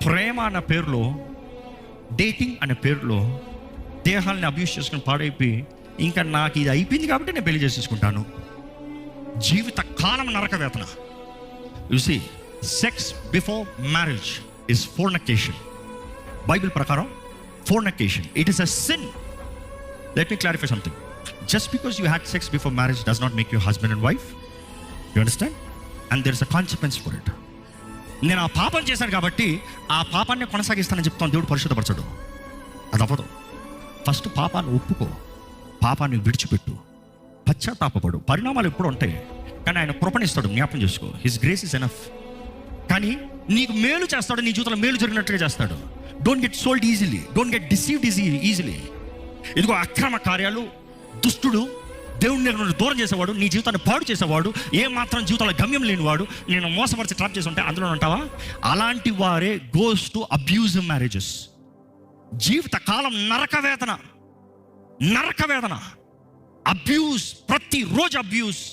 ప్రేమ అన్న పేరులో, డేటింగ్ అనే పేరులో దేహాలని అబ్యూస్ చేసుకుని పాడైపోయి, ఇంకా నాకు ఇది అయిపోయింది కాబట్టి నేను పెళ్లి చేసేసుకుంటాను. జీవిత కాలం నరక వేతన. You see, sex before marriage is fornication. Bible ప్రకారం fornication, it is a sin. Let me clarify something. Just because you had sex before marriage does not make you husband and wife. You understand? And there is a consequence for it. నేను ఆ పాపం చేశాను కాబట్టి ఆ పాపాన్ని కొనసాగిస్తానని చెప్తాను. దేవుడు పరిశుద్ధపరచడు, అది అవ్వదు. ఫస్ట్ పాపాన్ని ఒప్పుకో, పాపాన్ని విడిచిపెట్టు, పశ్చాత్తాపపడు. పరిణామాలు ఎప్పుడు ఉంటాయి, కానీ ఆయన కృపణిస్తాడు, జ్ఞాపకం చేసుకో. His grace is enough. కానీ నీకు మేలు చేస్తాడు, నీ జీవితంలో మేలు జరిగినట్టుగా చేస్తాడు. Don't get sold easily, don't get deceived easily. ఇదిగో అక్రమ కార్యాలు, దుష్టుడు, దేవుడిని దూరం చేసేవాడు, నీ జీవితాన్ని పాడు చేసేవాడు, ఏ మాత్రం జీవితంలో గమ్యం లేనివాడు, నేను మోసపరిచి ట్రాప్ చేసి ఉంటే అందులో ఉంటావా? అలాంటి వారే గోస్ టు అబ్యూజివ్ మ్యారేజెస్. జీవిత కాలం నరక వేదన, అబ్యూస్, ప్రతిరోజు అబ్యూస్.